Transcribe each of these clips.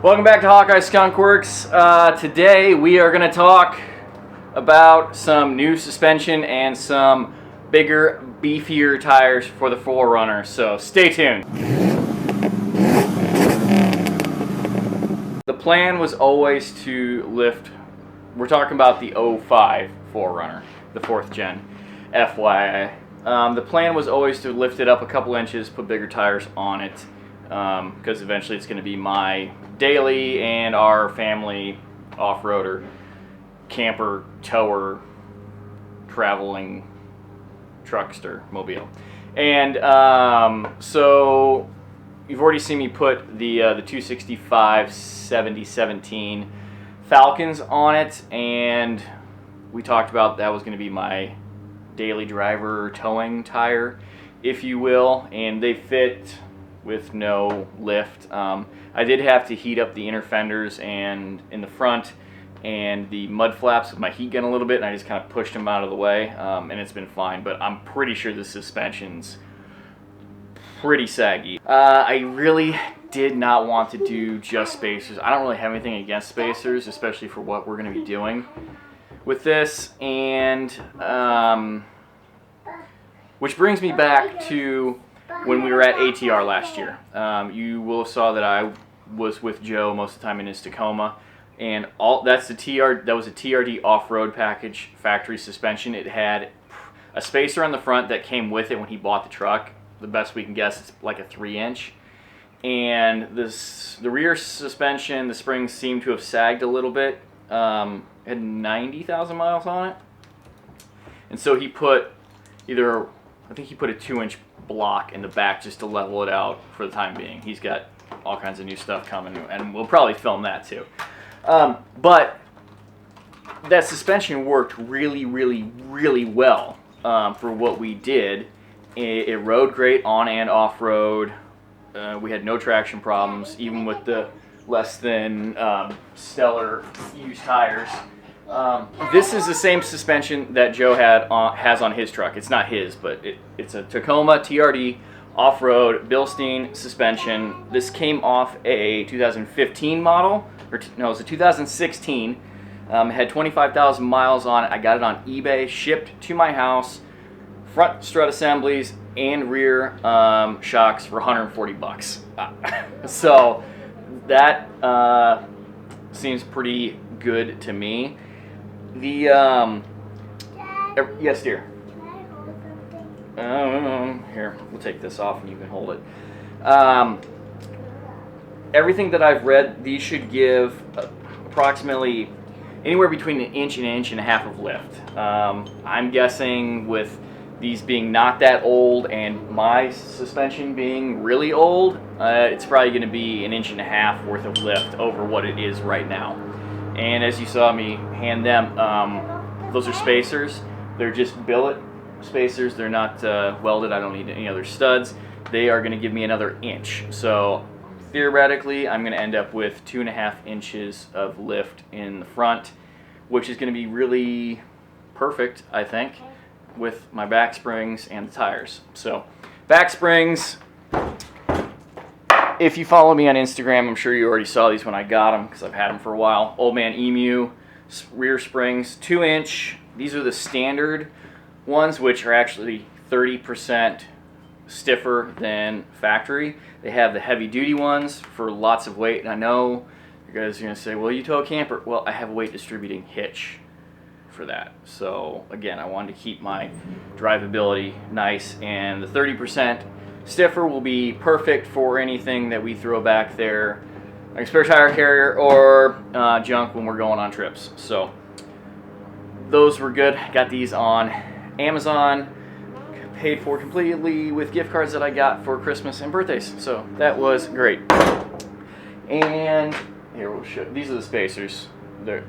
Welcome back to Hawkeye Skunk Works. Today we are going to talk about some new suspension and some bigger, beefier tires for the 4runner. So stay tuned. The plan was always to lift, we're talking about the 05 4runner, the 4th gen, FYI. The plan was always to lift it up a couple inches, put bigger tires on it, because eventually it's going to be my daily and our family off-roader, camper, tower, traveling truckster mobile. And so you've already seen me put the 265 7017 Falcons on it, and we talked about that was going to be my daily driver towing tire, if you will, and they fit with no lift. I did have to heat up the inner fenders and in the front and the mud flaps with my heat gun a little bit, and I just kind of pushed them out of the way, and it's been fine, but I'm pretty sure the suspension's pretty saggy. I really did not want to do just spacers. I don't really have anything against spacers, especially for what we're going to be doing with this, and which brings me back to when we were at ATR last year. You will have saw that I was with Joe most of the time in his Tacoma, and that was a TRD off-road package factory suspension. It had a spacer on the front that came with it when he bought the truck. The best we can guess is like a 3-inch. And the rear suspension, the springs seemed to have sagged a little bit. It had 90,000 miles on it. And so he put I think he put a 2-inch block in the back just to level it out for the time being. He's got all kinds of new stuff coming, and we'll probably film that too. But that suspension worked really, really, really well for what we did. It rode great on and off road. We had no traction problems, even with the less than stellar used tires. This is the same suspension that Joe has on his truck. It's not his, but it's a Tacoma TRD off-road Bilstein suspension. This came off a 2015 model, no, it was a 2016. It had 25,000 miles on it. I got it on eBay, shipped to my house, front strut assemblies and rear shocks for 140 bucks. So that seems pretty good to me. Yes, dear. Here, we'll take this off and you can hold it. Everything that I've read, these should give approximately anywhere between an inch and a half of lift. I'm guessing with these being not that old and my suspension being really old, it's probably going to be an inch and a half worth of lift over what it is right now. And as you saw me hand them, those are spacers. They're just billet spacers. They're not welded. I don't need any other studs. They are going to give me another inch. So theoretically, I'm going to end up with 2.5 inches of lift in the front, which is going to be really perfect, I think, with my back springs and the tires. So back springs, if you follow me on Instagram, I'm sure you already saw these when I got them because I've had them for a while. Old Man Emu rear springs, 2-inch. These are the standard ones, which are actually 30% stiffer than factory. They have the heavy duty ones for lots of weight, and I know you guys are going to say, well, you tow a camper. Well, I have a weight distributing hitch for that. So again, I wanted to keep my drivability nice, and the 30% stiffer will be perfect for anything that we throw back there, like a spare tire carrier or junk when we're going on trips. So those were good. Got these on Amazon, paid for completely with gift cards that I got for Christmas and birthdays. So that was great. And here we'll show. These are the spacers. They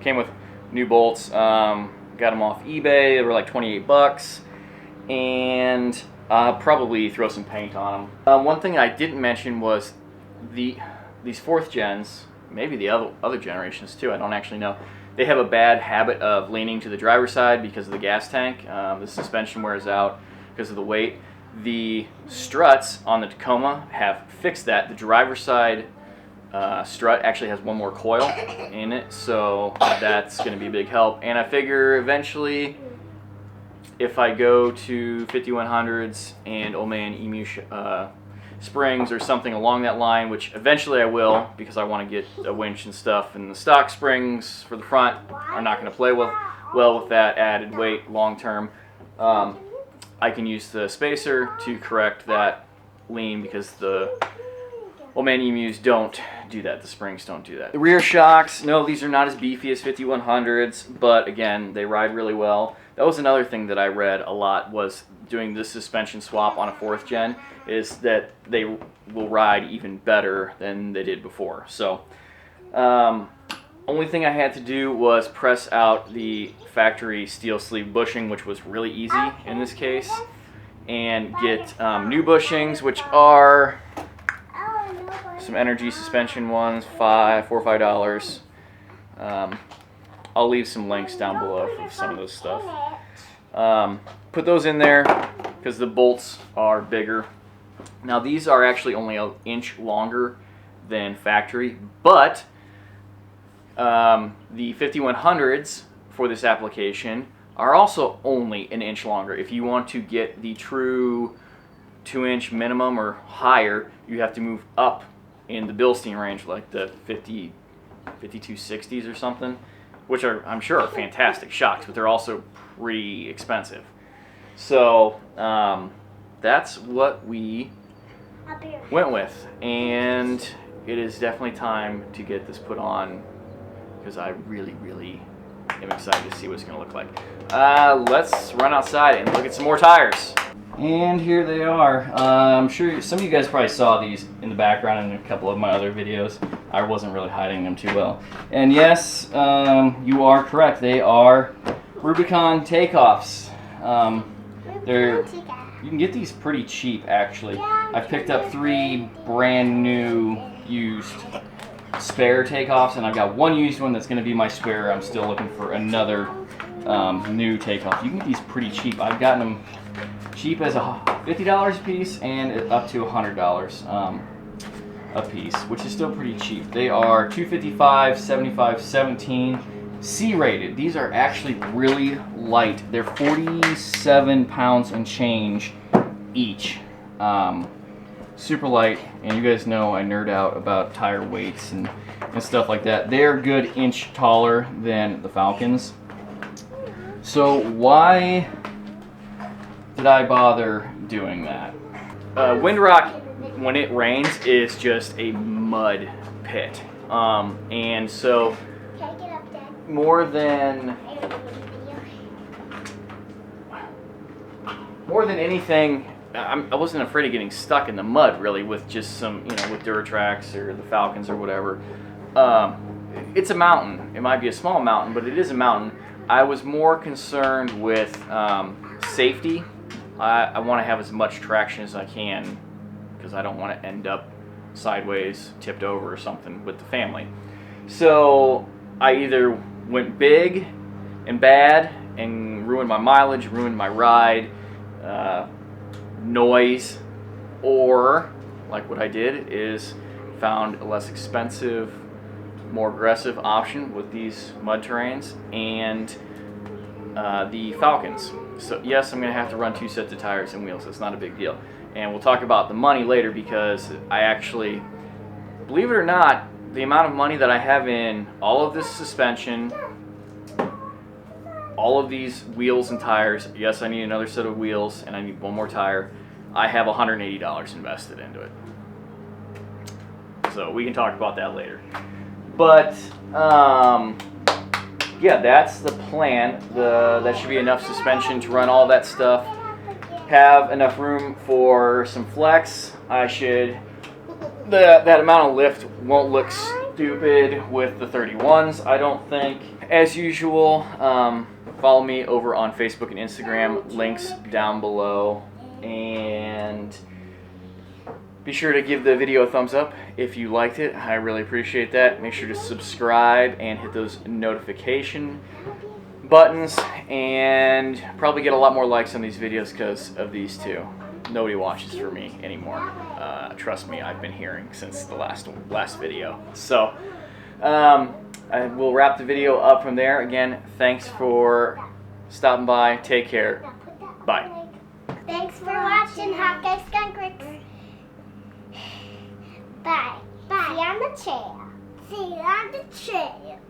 came with new bolts. Got them off eBay. They were like 28 bucks, and probably throw some paint on them. One thing I didn't mention was these 4th gens, maybe the other generations too, I don't actually know. They have a bad habit of leaning to the driver's side because of the gas tank. The suspension wears out because of the weight. The struts on the Tacoma have fixed that. The driver's side strut actually has one more coil in it, so that's going to be a big help. And I figure eventually, if I go to 5100s and Old Man Emu springs or something along that line, which eventually I will, because I want to get a winch and stuff, and the stock springs for the front are not going to play well with that added weight long term. I can use the spacer to correct that lean, because the Old Man Emus don't do that. The springs don't do that. The rear shocks, no, these are not as beefy as 5100s, but again, they ride really well. That was another thing that I read a lot, was doing this suspension swap on a 4th gen, is that they will ride even better than they did before. So, only thing I had to do was press out the factory steel sleeve bushing, which was really easy in this case, and get new bushings, which are some energy suspension ones, $4 or $5. I'll leave some links down below for some of this stuff. Put those in there because the bolts are bigger. Now these are actually only an inch longer than factory, but the 5100s for this application are also only an inch longer. If you want to get the true 2-inch minimum or higher, you have to move up in the Bilstein range, like the 5260s or something, which are, I'm sure, are fantastic shocks, but they're also pretty expensive. So that's what we went with, and it is definitely time to get this put on, because I really am excited to see what it's going to look like. Let's run outside and look at some more tires. And here they are. I'm sure some of you guys probably saw these in the background in a couple of my other videos. I wasn't really hiding them too well. And yes, you are correct. They are Rubicon takeoffs. You can get these pretty cheap, actually. I picked up 3 brand new used spare takeoffs, and I've got one used one that's going to be my spare. I'm still looking for another new takeoff. You can get these pretty cheap. I've gotten them cheap as $50 a piece and up to $100 a piece, which is still pretty cheap. They are 255, 75, 17, C-rated. These are actually really light. They're 47 pounds and change each. Super light, and you guys know I nerd out about tire weights and stuff like that. They're a good inch taller than the Falcons. So why did I bother doing that? Windrock, when it rains, is just a mud pit. And so more than anything, I wasn't afraid of getting stuck in the mud, really, with just some, with Duratrax or the Falcons or whatever. It's a mountain. It might be a small mountain, but it is a mountain. I was more concerned with safety. I want to have as much traction as I can, because I don't want to end up sideways, tipped over or something with the family. So I either went big and bad and ruined my mileage, ruined my ride, noise, or like what I did is found a less expensive, more aggressive option with these mud terrains and the Falcons. So yes, I'm going to have to run 2 sets of tires and wheels. It's not a big deal. And we'll talk about the money later, because I actually, believe it or not, the amount of money that I have in all of this suspension, all of these wheels and tires, yes, I need another set of wheels and I need one more tire, I have $180 invested into it. So we can talk about that later. But yeah, that's the plan. That should be enough suspension to run all that stuff. Have enough room for some flex. That amount of lift won't look stupid with the 31s, I don't think. As usual, follow me over on Facebook and Instagram, links down below, and be sure to give the video a thumbs up if you liked it. I really appreciate that. Make sure to subscribe and hit those notification buttons, and probably get a lot more likes on these videos because of these two. nobody watches for me anymore. Trust me, I've been hearing since the last video. So I will wrap the video up from there. Again, thanks for stopping by. Take care. Bye. Thanks for watching Hot Guy Skunk Ricks. Bye. Bye. See you on the trail. See you on the trail.